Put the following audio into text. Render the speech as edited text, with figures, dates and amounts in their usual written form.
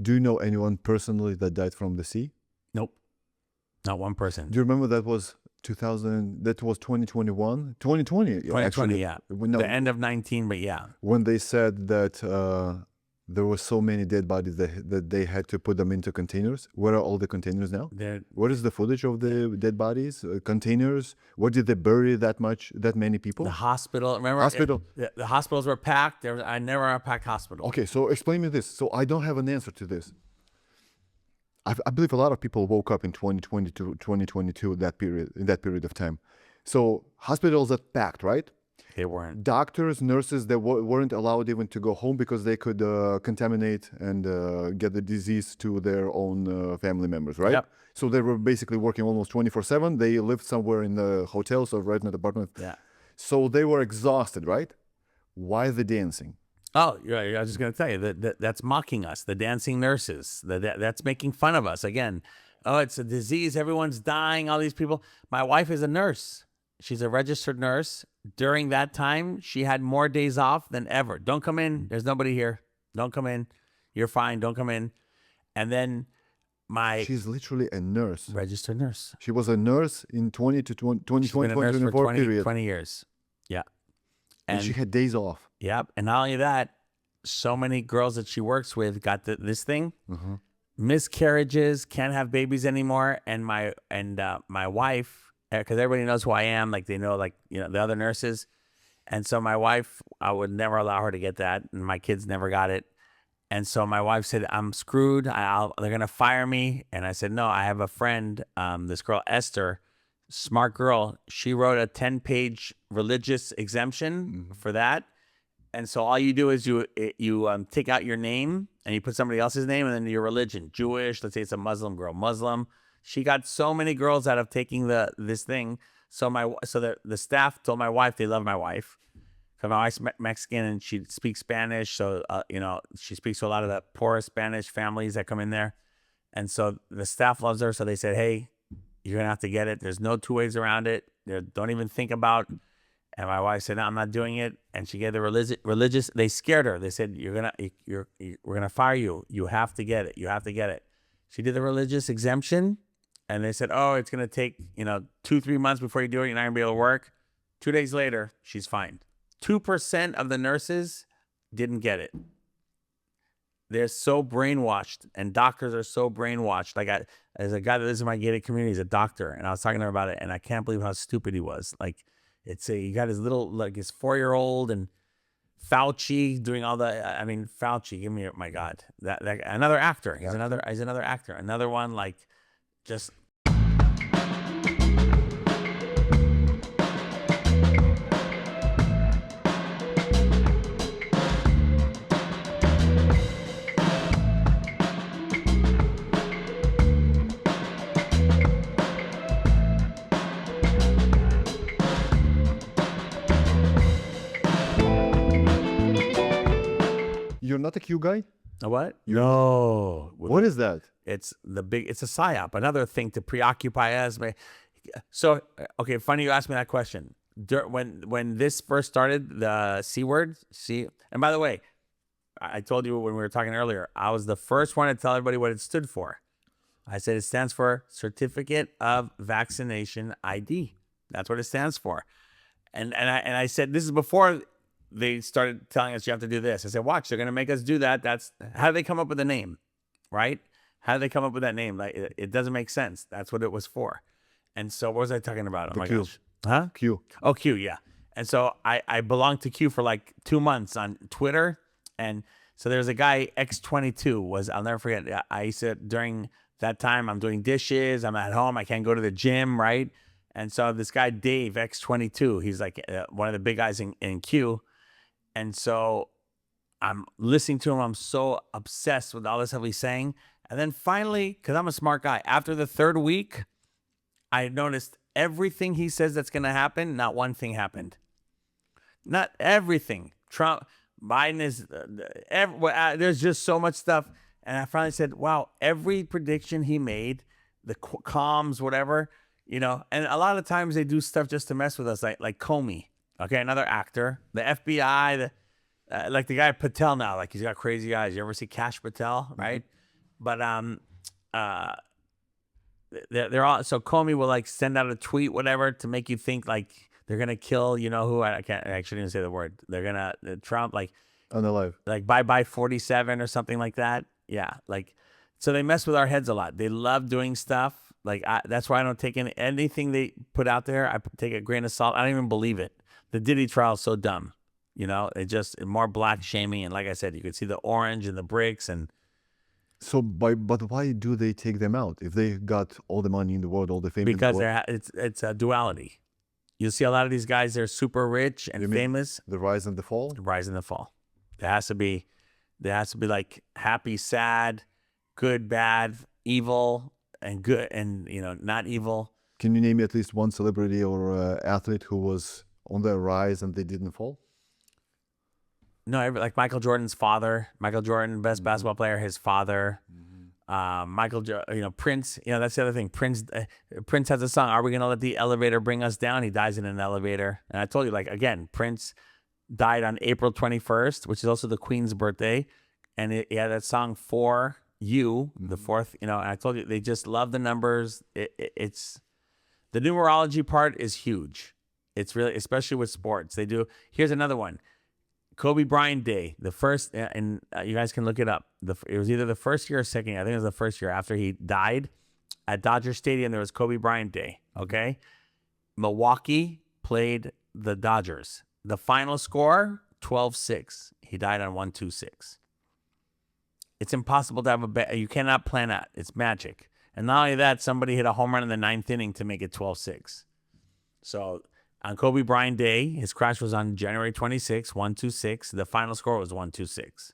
Do you know anyone personally that died from the sea? Nope. Not one person. Do you remember that was 2021? 2020, 2020, actually. yeah. No, The end of 19, but yeah. when they said that there were so many dead bodies that they had to put them into containers. Where are all the containers now? What is the footage of the dead bodies, containers? Where did they bury that many people? The hospital, remember? Hospital. The hospitals were packed. I never had a packed hospital. Okay, so explain me this. So I don't have an answer to this. I believe a lot of people woke up in 2020 to 2022, in that period of time. So hospitals are packed, right? They weren't. Doctors, nurses, they weren't allowed even to go home because they could contaminate and get the disease to their own family members, right? Yep. So they were basically working almost 24/7. They lived somewhere in the hotels or right in the apartment. Yeah. So they were exhausted, right? Why the dancing? Oh, yeah, I was just going to tell you that's mocking us. The dancing nurses. That's making fun of us. Again, oh, it's a disease. Everyone's dying. All these people. My wife is a nurse. She's a registered nurse. During that time, she had more days off than ever. Don't come in. There's nobody here. Don't come in. You're fine. Don't come in. And then She's literally a nurse. Registered nurse. She was a nurse in 2024 period. 20 years. Yeah. And she had days off. Yep. And not only that, so many girls that she works with got this thing. Mm-hmm. Miscarriages, can't have babies anymore. And my wife, because everybody knows who I am, like they know, like, you know, the other nurses. And so my wife, I would never allow her to get that. And my kids never got it. And so my wife said, I'm screwed. They're going to fire me. And I said, no, I have a friend, this girl, Esther, smart girl. She wrote a 10-page religious exemption for that. And so all you do is you take out your name and you put somebody else's name and then your religion. Jewish, let's say it's a Muslim girl, Muslim. She got so many girls out of taking this thing. So the staff told my wife they love my wife. Because my wife's Mexican and she speaks Spanish. So, she speaks to a lot of the poorest Spanish families that come in there. And so the staff loves her. So they said, hey, you're going to have to get it. There's no two ways around it. Don't even think about. And my wife said, no, I'm not doing it. And she gave the religious. They scared her. They said, we're going to fire you. You have to get it. You have to get it. She did the religious exemption. And they said, oh, it's going to take, 2-3 months before you do it. You're not going to be able to work. 2 days later, she's fine. 2% of the nurses didn't get it. They're so brainwashed, and doctors are so brainwashed. Like, as a guy that lives in my gated community, he's a doctor, and I was talking to her about it, and I can't believe how stupid he was. Like, he got his little, like, his 4-year-old, and Fauci doing all Fauci, give me, my God, that another actor. He's another actor. Another one, like, just. You're not a Q guy? A what? No. What is that? It's a psyop, another thing to preoccupy us. So, okay, funny you asked me that question. When this first started, the C word, and by the way, I told you when we were talking earlier, I was the first one to tell everybody what it stood for. I said it stands for Certificate of Vaccination ID. That's what it stands for. And I said, this is before they started telling us you have to do this. I said, watch, they're going to make us do that. That's how they come up with the name, right? How did they come up with that name? Like, it doesn't make sense. That's what it was for. And so what was I talking about? Oh my Q. gosh. Huh? Q. Oh, Q, yeah. And so I belonged to Q for like 2 months on Twitter. And so there's a guy, X22 I'll never forget. I used to, during that time, I'm doing dishes. I'm at home. I can't go to the gym, right? And so this guy, Dave, X22, he's like one of the big guys in Q. And so I'm listening to him. I'm so obsessed with all this stuff he's saying. And then finally, because I'm a smart guy, after the 3rd week, I noticed everything he says that's going to happen, not one thing happened. Not everything. Trump, Biden is, there's just so much stuff. And I finally said, wow, every prediction he made, the comms, whatever, and a lot of times they do stuff just to mess with us, like Comey. Okay, another actor, the FBI, like the guy Patel now, like he's got crazy eyes. You ever see Cash Patel, right? But they're all, so Comey will like send out a tweet, whatever, to make you think like they're gonna kill, you know who, I can't, I actually didn't say the word. They're gonna Trump, like Unalive. bye 47 or something like that. Yeah, like, so they mess with our heads a lot. They love doing stuff like that's why I don't take anything they put out there. I take a grain of salt. I don't even believe it. The Diddy trial is so dumb. You know, it just more black shaming, and like I said, you could see the orange and the bricks and. So, but why do they take them out if they got all the money in the world, all the fame? Because in the world? it's a duality. You'll see a lot of these guys, they're super rich and famous. The rise and the fall. The rise and the fall. There has to be like happy, sad, good, bad, evil, and good, and not evil. Can you name me at least one celebrity or athlete who was on the rise and they didn't fall? No, like Michael Jordan's father. Michael Jordan, best basketball player. His father. Prince. That's the other thing. Prince has a song. Are we gonna let the elevator bring us down? He dies in an elevator. And I told you, like, again, Prince died on April 21st, which is also the Queen's birthday, and he had that song For You, the fourth. And I told you, they just love the numbers. It's the numerology part is huge. It's really, especially with sports. They do. Here's another one. Kobe Bryant Day, the first, and you guys can look it up. It was either the first year or second year. I think it was the first year after he died. At Dodger Stadium, there was Kobe Bryant Day, okay? Milwaukee played the Dodgers. The final score, 12-6. He died on 1-2-6. It's impossible to have a bet. You cannot plan that. It's magic. And not only that, somebody hit a home run in the ninth inning to make it 12-6. So on Kobe Bryant Day, his crash was on January 26, 1-2-6. The final score was 1-2-6.